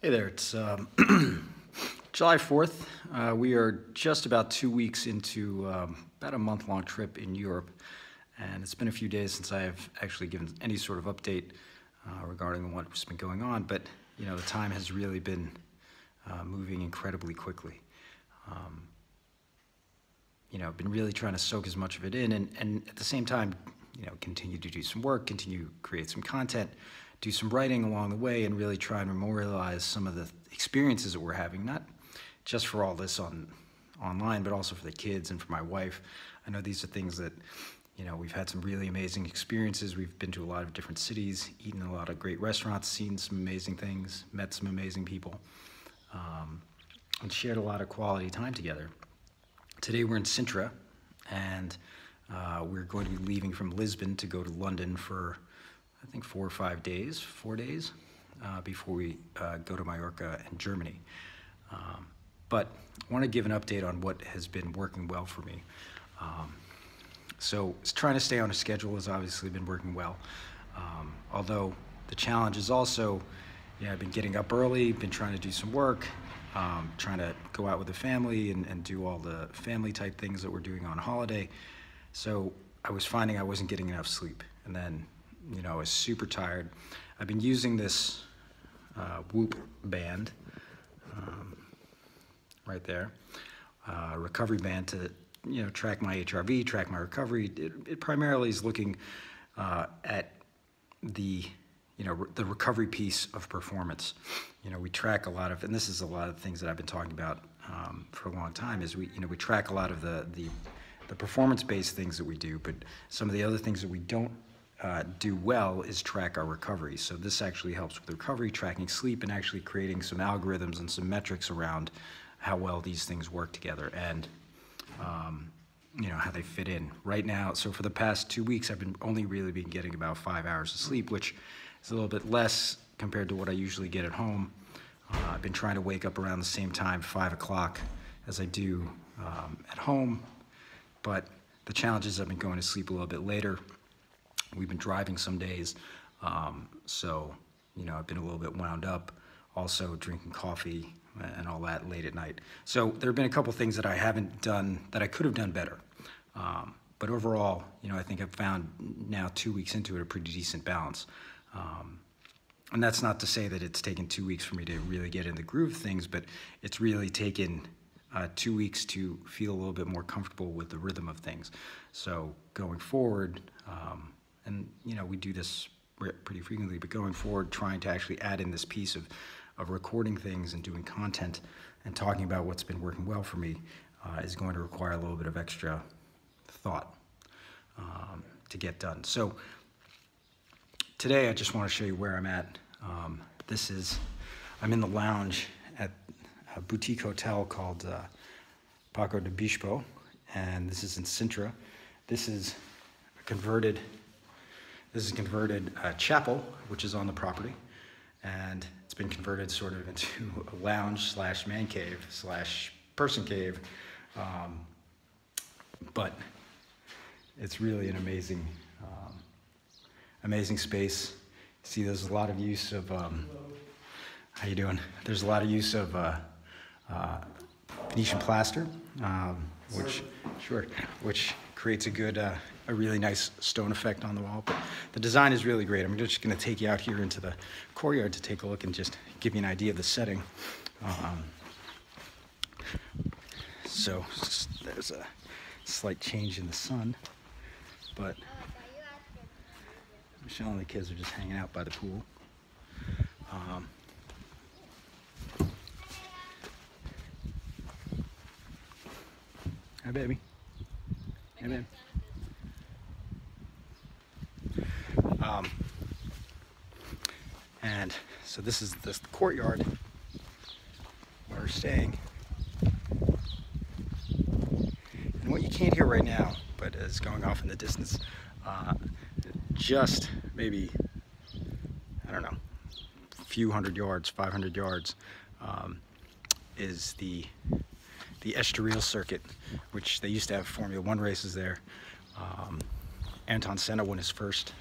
Hey there, it's July 4th. We are just about 2 weeks into about a month-long trip in Europe, and it's been a few days since I have actually given any sort of update regarding what's been going on, but you know, the time has really been moving incredibly quickly. I've been really trying to soak as much of it in and at the same time, continue to do some work, continue to create some content, do some writing along the way, and really try and memorialize some of the experiences that we're having, not just for all this online, but also for the kids and for my wife. I know these are things that, we've had some really amazing experiences. We've been to a lot of different cities, eaten a lot of great restaurants, seen some amazing things, met some amazing people, and shared a lot of quality time together. Today we're in Sintra, and we're going to be leaving from Lisbon to go to London for, I think, 4 days, before we go to Mallorca and Germany. But I want to give an update on what has been working well for me. So trying to stay on a schedule has obviously been working well. Although the challenge is also, I've been getting up early, been trying to do some work, trying to go out with the family and do all the family type things that we're doing on holiday. So I was finding I wasn't getting enough sleep. And then, I was super tired. I've been using this Whoop band right there, recovery band to, track my HRV, track my recovery. It primarily is looking at the recovery piece of performance. We track a lot of, and this is a lot of things that I've been talking about for a long time, is we track a lot of the performance-based things that we do, but some of the other things that we don't do well is track our recovery. So this actually helps with recovery, tracking sleep, and actually creating some algorithms and some metrics around how well these things work together and how they fit in. Right now, so for the past 2 weeks, I've only really been getting about 5 hours of sleep, which is a little bit less compared to what I usually get at home. I've been trying to wake up around the same time, 5 o'clock, as I do at home, but the challenge is I've been going to sleep a little bit later. We've been driving some days, so I've been a little bit wound up, also drinking coffee and all that late at night. So there have been a couple things that I haven't done that I could have done better. But overall, I think I've found now 2 weeks into it a pretty decent balance. And that's not to say that it's taken 2 weeks for me to really get in the groove of things, but it's really taken 2 weeks to feel a little bit more comfortable with the rhythm of things. So going forward, and we do this pretty frequently, but going forward, trying to actually add in this piece of recording things and doing content and talking about what's been working well for me is going to require a little bit of extra thought to get done. So today I just want to show you where I'm at. I'm in the lounge at a boutique hotel called Paco de Bispo, and this is in Sintra. This is a converted chapel, which is on the property, and it's been converted sort of into a lounge slash man cave slash person cave, but it's really an amazing space. See, there's a lot of use of how you doing? There's a lot of use of Venetian plaster, which creates a really nice stone effect on the wall. But the design is really great. I'm just going to take you out here into the courtyard to take a look and just give you an idea of the setting. So there's a slight change in the sun, but Michelle and the kids are just hanging out by the pool. Hi, baby. Hey, babe. And so this is the courtyard where we're staying. And what you can't hear right now, but is going off in the distance, just maybe, I don't know, a few hundred yards, 500 yards, is the Estoril circuit, which they used to have Formula One races there. Anton Senna won his first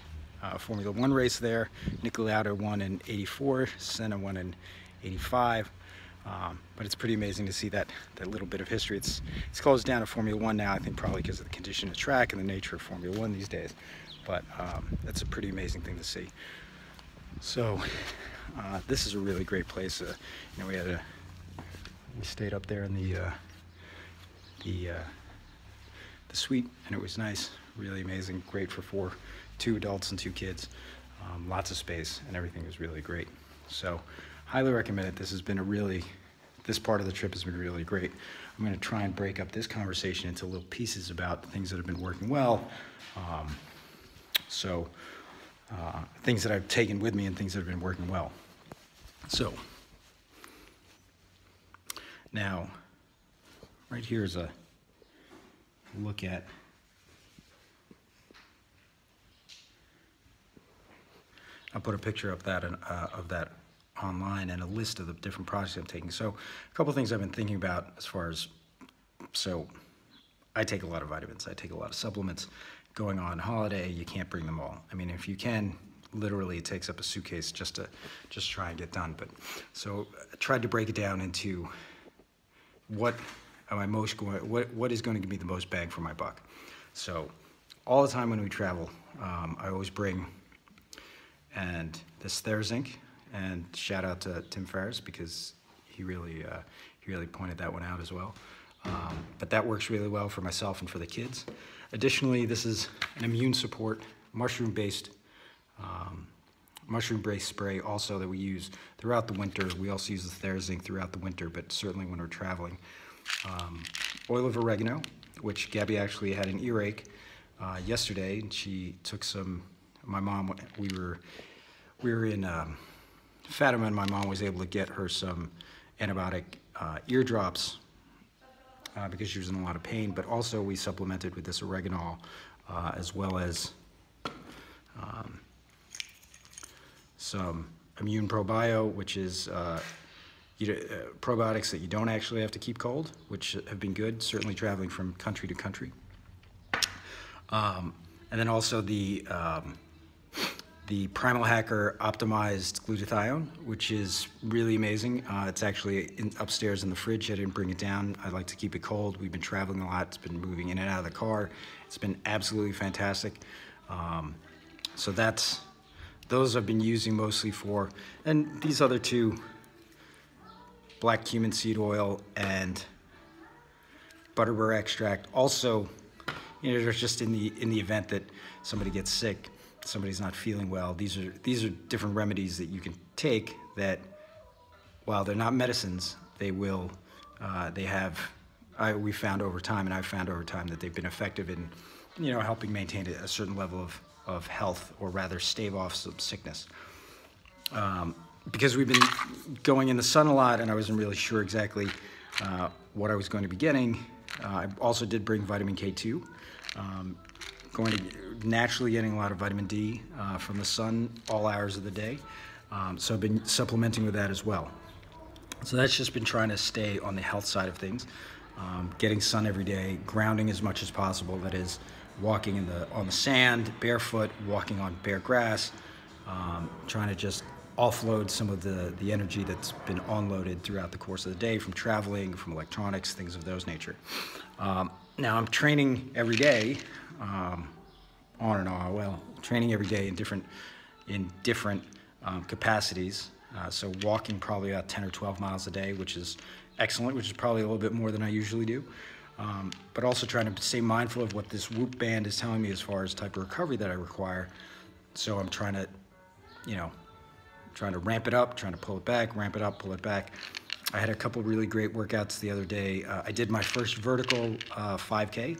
Formula One race there. Nick Lauda won in '84, Senna won in 85. But it's pretty amazing to see that little bit of history. It's closed down to Formula One now, I think probably because of the condition of the track and the nature of Formula One these days. But that's a pretty amazing thing to see. So this is a really great place. You know, we stayed up there in the suite, and it was nice, really amazing, great for two adults and 2 kids. Lots of space, and everything was really great. So highly recommend it. This part of the trip has been really great. I'm going to try and break up this conversation into little pieces about things that have been working well. Things that I've taken with me and things that have been working well. So now, right here is a look at I'll put a picture of that online and a list of the different products I'm taking. So a couple things I've been thinking about as far as, so I take a lot of vitamins, I take a lot of supplements. Going on holiday, you can't bring them all. I mean, if you can, literally it takes up a suitcase just to try and get done. But so I tried to break it down into what is going to give me the most bang for my buck. So all the time when we travel, I always bring and this TheraZinc, and shout out to Tim Ferriss because he really pointed that one out as well. But that works really well for myself and for the kids. Additionally, this is an immune support mushroom-based spray also that we use throughout the winter. We also use the TheraZinc throughout the winter, but certainly when we're traveling. Oil of oregano, which Gabby actually had an earache yesterday, and she took some. My mom, we were in Fatima, and my mom was able to get her some antibiotic eardrops because she was in a lot of pain. But also we supplemented with this oregano as well as some Immune Probio, which is probiotics that you don't actually have to keep cold, which have been good, certainly traveling from country to country. And then also the Primal Hacker optimized glutathione, which is really amazing. It's actually upstairs in the fridge. I didn't bring it down. I like to keep it cold. We've been traveling a lot. It's been moving in and out of the car. It's been absolutely fantastic. So those I've been using mostly for, and these other two, black cumin seed oil and butterbur extract. Also, you know, there's just in the event that somebody gets sick, somebody's not feeling well. These are different remedies that you can take that, while they're not medicines, they will, we found over time, and I've found over time that they've been effective in, you know, helping maintain a certain level of health, or rather stave off some sickness. Because we've been going in the sun a lot, and I wasn't really sure exactly what I was going to be getting. I also did bring vitamin K2. Naturally getting a lot of vitamin D from the sun all hours of the day. So I've been supplementing with that as well. So that's just been trying to stay on the health side of things. Getting sun every day, grounding as much as possible. That is, walking on the sand, barefoot, walking on bare grass, trying to just offload some of the energy that's been onloaded throughout the course of the day from traveling, from electronics, things of those nature. Now I'm training every day, on and on. Well, training every day in different capacities. So walking probably about 10 or 12 miles a day, which is excellent, which is probably a little bit more than I usually do. But also trying to stay mindful of what this Whoop band is telling me as far as type of recovery that I require. So I'm trying to, trying to ramp it up, trying to pull it back, ramp it up, pull it back. I had a couple really great workouts the other day. I did my first vertical 5K.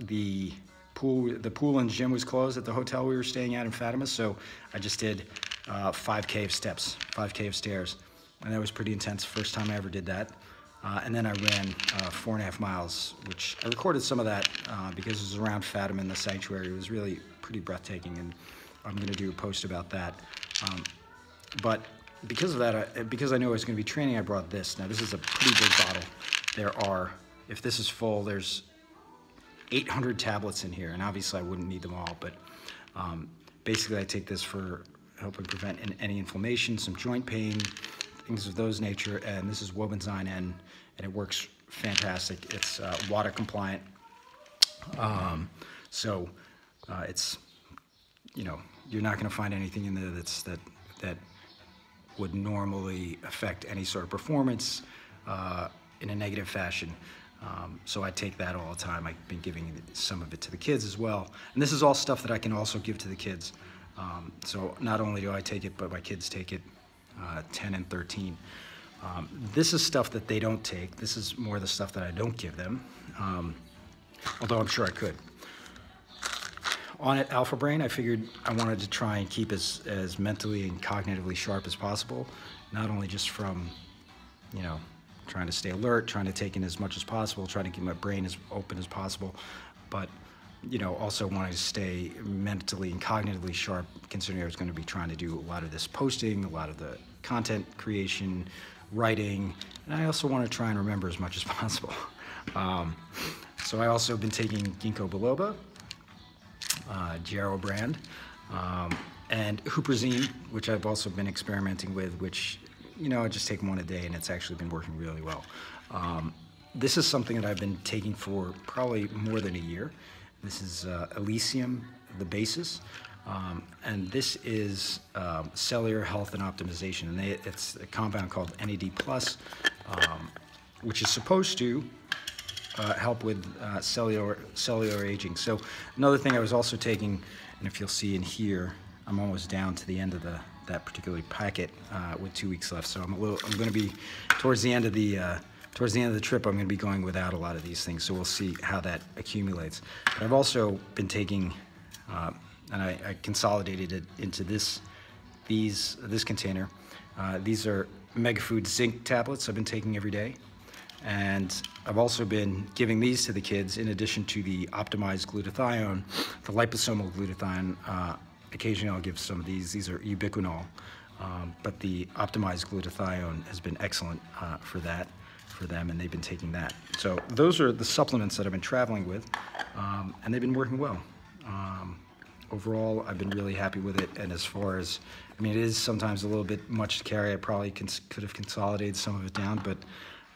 The pool and gym was closed at the hotel we were staying at in Fatima, so I just did 5K of steps, 5K of stairs, and that was pretty intense. First time I ever did that. And then I ran 4.5 miles, which I recorded some of that because it was around Fatima in the sanctuary. It was really pretty breathtaking, and I'm going to do a post about that. But because of that, because I knew I was going to be training, I brought this. Now, this is a pretty big bottle. If this is full, there's 800 tablets in here, and obviously I wouldn't need them all, but basically I take this for helping prevent any inflammation, some joint pain, things of those nature. And this is Wobenzyme N, and it works fantastic. It's water compliant. It's, you're not going to find anything in there that would normally affect any sort of performance in a negative fashion. So I take that all the time. I've been giving some of it to the kids as well. And this is all stuff that I can also give to the kids. So not only do I take it, but my kids take it, 10 and 13. This is stuff that they don't take. This is more the stuff that I don't give them, although I'm sure I could. On it, Alpha Brain, I figured I wanted to try and keep as mentally and cognitively sharp as possible, not only just from, trying to stay alert, trying to take in as much as possible, trying to keep my brain as open as possible, but, also wanting to stay mentally and cognitively sharp, considering I was going to be trying to do a lot of this posting, a lot of the content creation, writing, and I also want to try and remember as much as possible. So I also have been taking ginkgo biloba, Jarrow brand, and huperzine, which I've also been experimenting with, which, I just take one a day, and it's actually been working really well. This is something that I've been taking for probably more than a year. This is Elysium, the basis, and this is cellular health and optimization, and it's a compound called NAD+, which is supposed to help with cellular aging. So another thing I was also taking, and if you'll see in here, I'm almost down to the end of that particular packet with 2 weeks left. So I'm going to be towards the end of the trip. I'm going to be going without a lot of these things. So we'll see how that accumulates. But I've also been taking, and I consolidated it into this container. These are Megafood zinc tablets I've been taking every day. And I've also been giving these to the kids in addition to the optimized glutathione, the liposomal glutathione. Occasionally I'll give some of these. These are ubiquinol, but the optimized glutathione has been excellent for them, and they've been taking that. So those are the supplements that I've been traveling with, and they've been working well. Overall, I've been really happy with it, and as far as, it is sometimes a little bit much to carry. I probably could have consolidated some of it down, but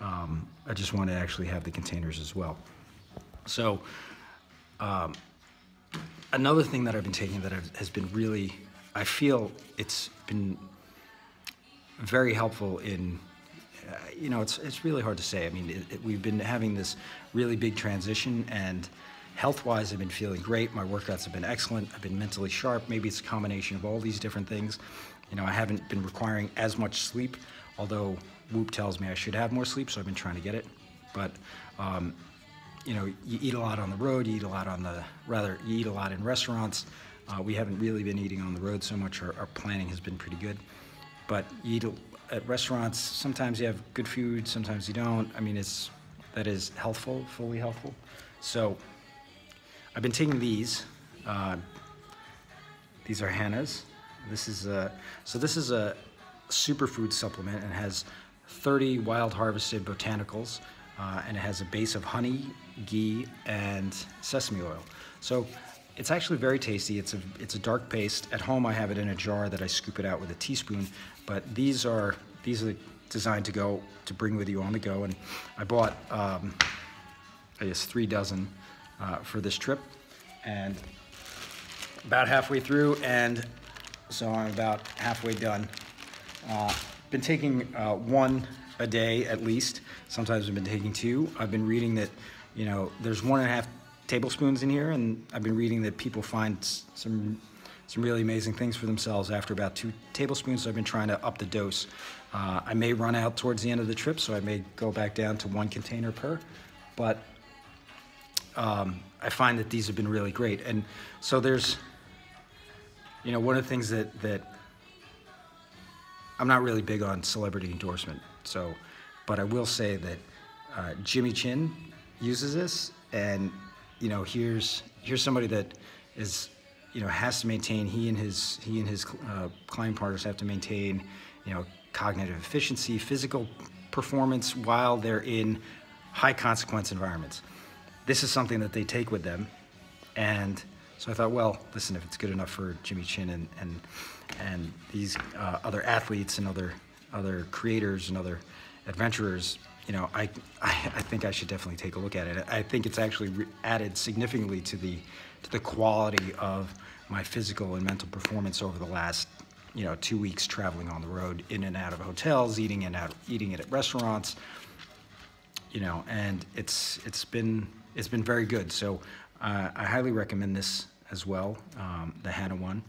I just want to actually have the containers as well. So another thing that I've been taking that has been really, I feel it's been very helpful in, it's really hard to say. We've been having this really big transition, and health-wise I've been feeling great. My workouts have been excellent. I've been mentally sharp. Maybe it's a combination of all these different things. I haven't been requiring as much sleep, although Whoop tells me I should have more sleep, so I've been trying to get it. But, you eat a lot on the road, you eat a lot in restaurants. We haven't really been eating on the road so much. Our planning has been pretty good. But you eat at restaurants, sometimes you have good food, sometimes you don't. That is healthful, fully healthful. So I've been taking these. These are Hannah's. This is a superfood supplement, and has 30 wild harvested botanicals, and it has a base of honey, ghee, and sesame oil. So it's actually very tasty. It's a dark paste. At home I have it in a jar that I scoop it out with a teaspoon, but these are designed to bring with you on the go, and I bought I guess 3 dozen for this trip, and about halfway through, and so I'm about halfway done. Been taking one a day at least. Sometimes I've been taking 2. I've been reading that, there's 1.5 tablespoons in here, and I've been reading that people find some really amazing things for themselves after about 2 tablespoons. So I've been trying to up the dose. I may run out towards the end of the trip, so I may go back down to 1 container per, but I find that these have been really great. And so there's, one of the things that I'm not really big on celebrity endorsement, but I will say that Jimmy Chin uses this, and here's somebody that is, has to maintain, he and his client partners have to maintain, cognitive efficiency, physical performance while they're in high consequence environments. This is something that they take with them, and So I thought, well, listen, if it's good enough for Jimmy Chin and these other athletes and other creators and other adventurers, you know, I think I should definitely take a look at it. I think it's actually added significantly to the quality of my physical and mental performance over the last, you know, 2 weeks traveling on the road, in and out of hotels, eating it at restaurants, you know, and it's been very good. So I highly recommend this as well, the Hana one.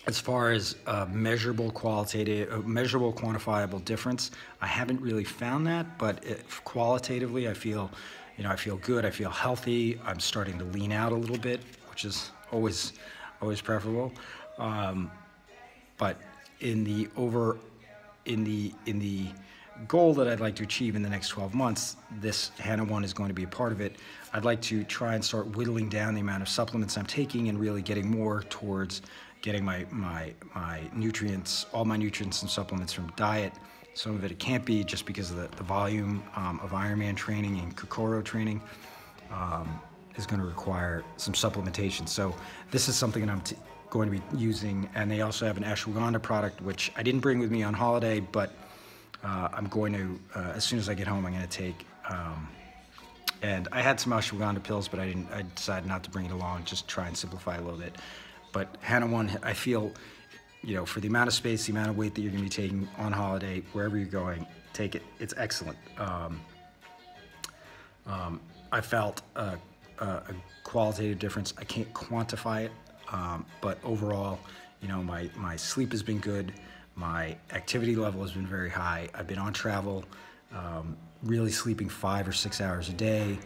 As far as measurable, quantifiable difference, I haven't really found that, but qualitatively, I feel good. I feel healthy. I'm starting to lean out a little bit, which is always preferable. But in the goal that I'd like to achieve in the next 12 months, this Hana one is going to be a part of it. I'd like to try and start whittling down the amount of supplements I'm taking and really getting more towards getting my nutrients, all my nutrients and supplements from diet. Some of it can't be, just because of the volume of Ironman training and Kokoro training is going to require some supplementation. So this is something that I'm going to be using. And they also have an ashwagandha product, which I didn't bring with me on holiday, but I'm going to, as soon as I get home, I'm going to take. And I had some ashwagandha pills, but I decided not to bring it along, just try and simplify a little bit. But Hana one, I feel, you know, for the amount of space, the amount of weight that you're going to be taking on holiday, wherever you're going, take it. It's excellent. I felt a qualitative difference. I can't quantify it, but overall, you know, my sleep has been good. My activity level has been very high. I've been on travel, really sleeping 5 or 6 hours a day,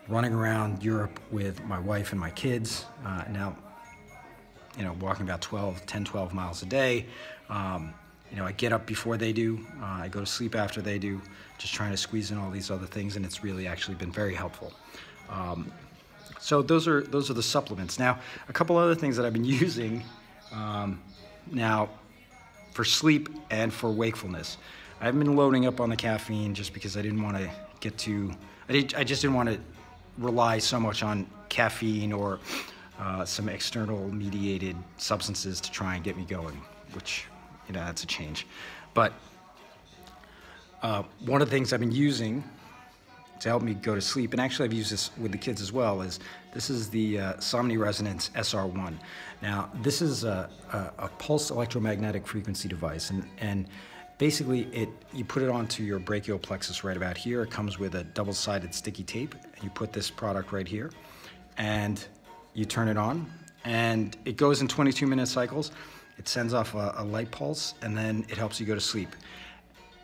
running around Europe with my wife and my kids. Now, you know, walking about 10, 12 miles a day. You know, I get up before they do. I go to sleep after they do, just trying to squeeze in all these other things, and it's really actually been very helpful. So those are the supplements. Now, a couple other things that I've been using now for sleep and for wakefulness. I've been loading up on the caffeine just because I didn't want to I just didn't want to rely so much on caffeine or some external mediated substances to try and get me going, which, you know, that's a change. But one of the things I've been using to help me go to sleep, and actually I've used this with the kids as well, is this is the Somni Resonance SR1. Now, this is a pulse electromagnetic frequency device, and basically you put it onto your brachial plexus right about here. It comes with a double-sided sticky tape, and you put this product right here, and you turn it on, and it goes in 22-minute cycles. It sends off a light pulse, and then it helps you go to sleep.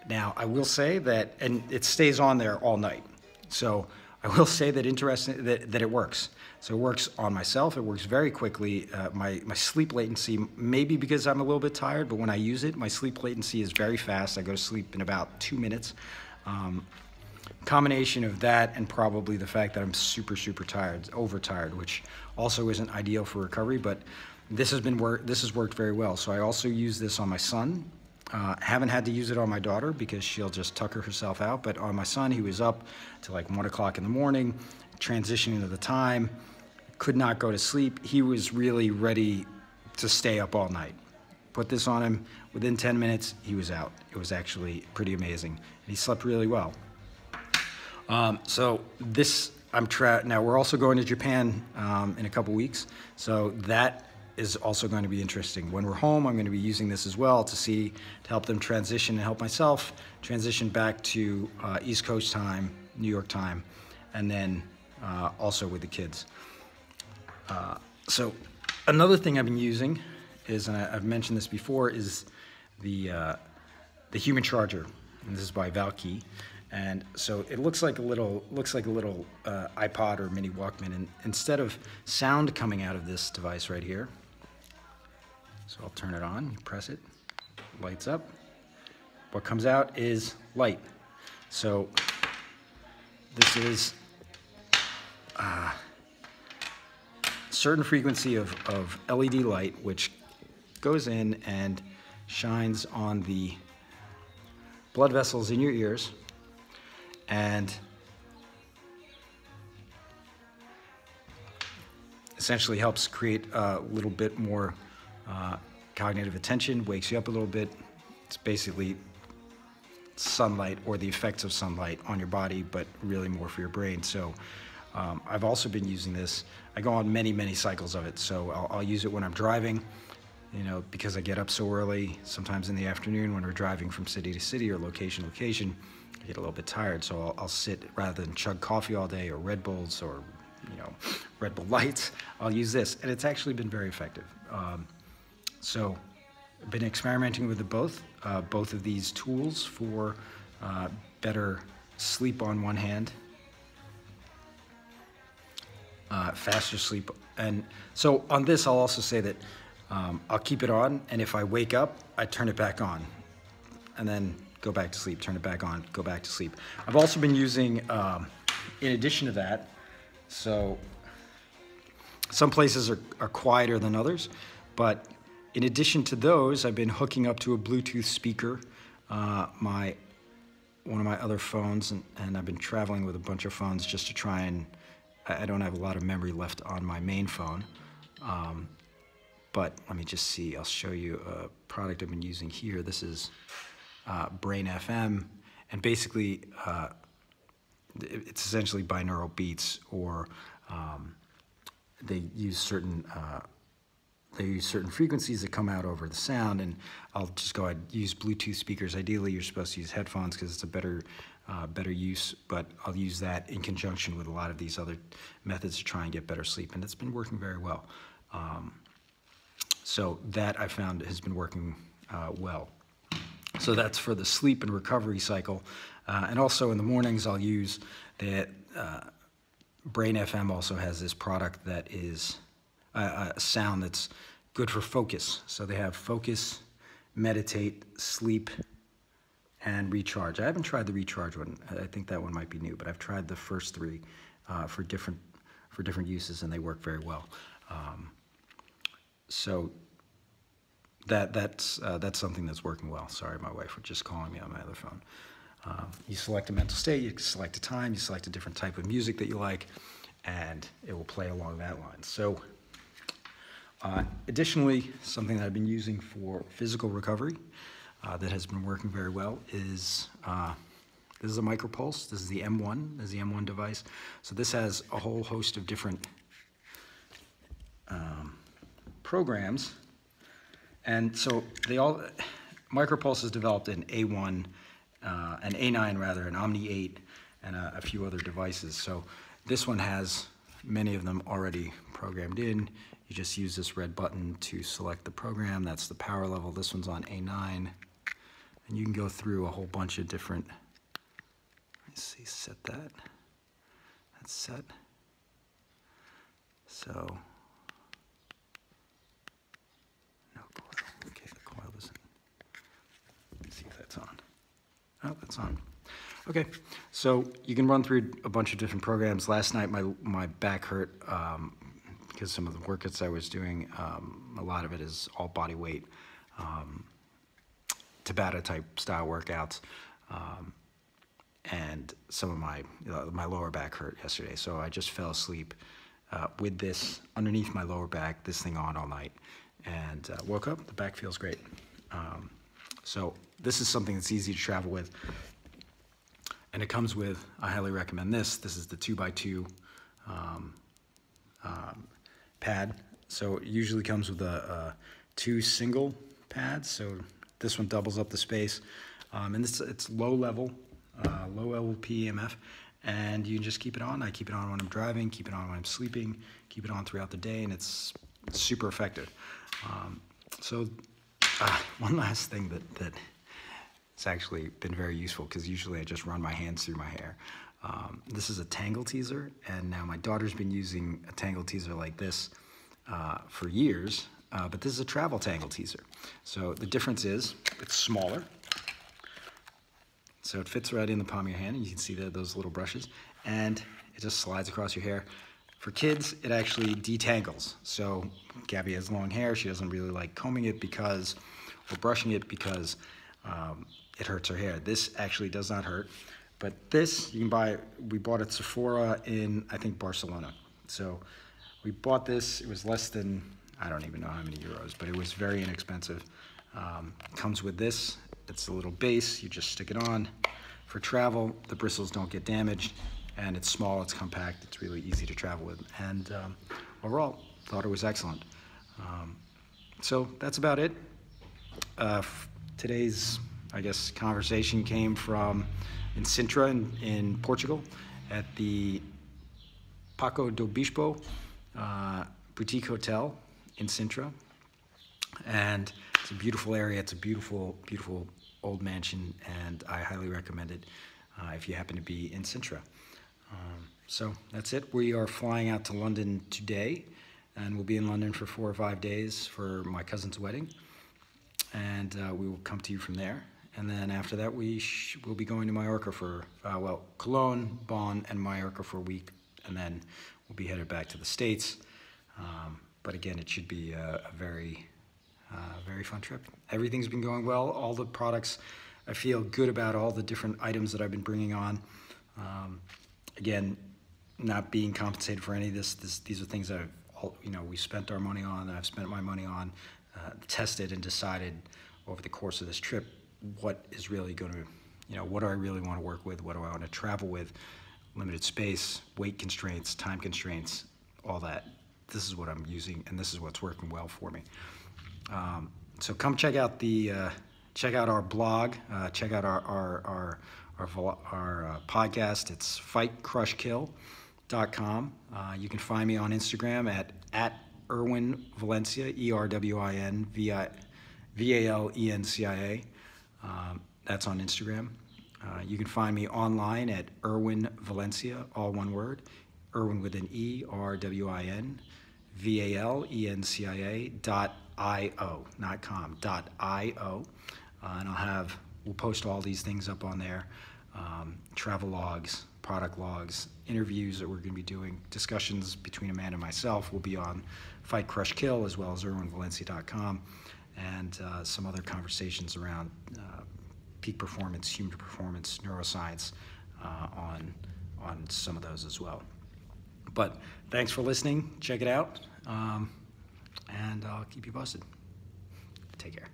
Now, I will say that, and it stays on there all night. So I will say that that it works. So it works on myself. It works very quickly. My sleep latency, maybe because I'm a little bit tired, but when I use it, my sleep latency is very fast. I go to sleep in about 2 minutes. Combination of that and probably the fact that I'm super tired, overtired, which also isn't ideal for recovery, but this has worked very well. So I also use this on my son. Haven't had to use it on my daughter because she'll just tucker herself out, but on my son, he was up to like 1 o'clock in the morning, transitioning to the time, could not go to sleep. He was really ready to stay up all night. Put this on him, within 10 minutes, he was out. It was actually pretty amazing. And he slept really well. So this, now we're also going to Japan in a couple weeks, so that is also going to be interesting. When we're home, I'm going to be using this as well to help them transition and help myself transition back to East Coast time, New York time, and then also with the kids. So another thing I've been using is, and I've mentioned this before, is the human charger, and this is by Valencia. And so it looks like a little iPod or mini Walkman, and instead of sound coming out of this device right here, so I'll turn it on, you press it, lights up. What comes out is light. So this is a certain frequency of LED light, which goes in and shines on the blood vessels in your ears, and essentially helps create a little bit more cognitive attention, wakes you up a little bit. It's basically sunlight or the effects of sunlight on your body, but really more for your brain. So I've also been using this. I go on many cycles of it. So I'll use it when I'm driving, you know, because I get up so early, sometimes in the afternoon when we're driving from city to city or location to location, I get a little bit tired. So I'll sit, rather than chug coffee all day or Red Bulls or, you know, Red Bull Lights, I'll use this. And it's actually been very effective. So I've been experimenting with both of these tools for better sleep on one hand, faster sleep. And so on this, I'll also say that I'll keep it on, and if I wake up, I turn it back on, and then go back to sleep, turn it back on, go back to sleep. I've also been using, in addition to that, so some places are quieter than others, but in addition to those, I've been hooking up to a Bluetooth speaker, one of my other phones, and I've been traveling with a bunch of phones just to try and, I don't have a lot of memory left on my main phone. But let me just see, I'll show you a product I've been using here. This is Brain FM, and basically it's essentially binaural beats, or they use certain frequencies that come out over the sound, and I'll just go ahead and use Bluetooth speakers. Ideally, you're supposed to use headphones because it's a better use, but I'll use that in conjunction with a lot of these other methods to try and get better sleep, and it's been working very well. So that I found has been working well. So that's for the sleep and recovery cycle. And also in the mornings, I'll use that. Brain FM also has this product that is a sound that's good for focus. So they have focus, meditate, sleep, and recharge. I haven't tried the recharge one. I think that one might be new, but I've tried the first three for different uses, and they work very well. So that's something that's working well. Sorry, my wife was just calling me on my other phone. You select a mental state, you select a time, you select a different type of music that you like, and it will play along that line. So additionally, something that I've been using for physical recovery that has been working very well is this is a micropulse. This is the M1. This is the M1 device. So this has a whole host of different programs, and so micropulse is developed in A1, an A9 rather, an Omni 8, and a few other devices. So this one has many of them already programmed in. You just use this red button to select the program. That's the power level. This one's on A9, and you can go through a whole bunch of different. Let's see, set that. That's set. So. Okay, the coil isn't. Let's see if that's on. Oh, that's on. Okay, so you can run through a bunch of different programs. Last night my back hurt because some of the workouts I was doing, a lot of it is all body weight, Tabata type style workouts, and some of my lower back hurt yesterday. So I just fell asleep with this underneath my lower back, this thing on all night, and woke up. The back feels great. So this is something that's easy to travel with, and it comes with, I highly recommend this. This is the 2x2 pad. So it usually comes with two single pads. So this one doubles up the space, and it's low level PEMF, and you can just keep it on. I keep it on when I'm driving, keep it on when I'm sleeping, keep it on throughout the day, and it's super effective. One last thing that it's actually been very useful, because usually I just run my hands through my hair. This is a tangle teaser, and now my daughter's been using a tangle teaser like this for years, but this is a travel tangle teaser. So the difference is it's smaller, so it fits right in the palm of your hand, and you can see those little brushes, and it just slides across your hair. For kids, it actually detangles. So Gabby has long hair. She doesn't really like combing it or brushing it because it hurts her hair. This actually does not hurt. But this, you can buy, we bought at Sephora in, I think, Barcelona. So we bought this. It was less than, I don't even know how many euros, but it was very inexpensive. It comes with this. It's a little base. You just stick it on. For travel, the bristles don't get damaged, and it's small, it's compact, it's really easy to travel with. And overall, thought it was excellent. So that's about it. Today's, I guess, conversation came from in Sintra in Portugal at the Paco do Bispo boutique hotel in Sintra. And it's a beautiful area. It's a beautiful, beautiful old mansion, and I highly recommend it if you happen to be in Sintra. So that's it. We are flying out to London today, and we'll be in London for 4 or 5 days for my cousin's wedding, and we will come to you from there. And then after that, we'll be going to Mallorca for, Cologne, Bonn, and Mallorca for a week, and then we'll be headed back to the States. But again, it should be a very fun trip. Everything's been going well. All the products, I feel good about all the different items that I've been bringing on. Again, not being compensated for any of this. These are things that we spent our money on, that I've spent my money on, tested and decided over the course of this trip what is really going to, what do I really want to work with, what do I want to travel with, limited space, weight constraints, time constraints, all that. This is what I'm using, and this is what's working well for me. So come check out our blog, check out our podcast. It's fightcrushkill.com. You can find me on Instagram at Erwin Valencia, ERWIN VALENCIA. That's on Instagram. You can find me online at Erwin Valencia, all one word, Erwin with an E, RWIN VALENCIA.io, not com, .io. And we'll post all these things up on there. Travel logs, product logs, interviews that we're going to be doing, discussions between Amanda and myself will be on Fight Crush Kill as well as ErwinValencia.com, and some other conversations around peak performance, human performance, neuroscience on some of those as well. But thanks for listening. Check it out, and I'll keep you posted. Take care.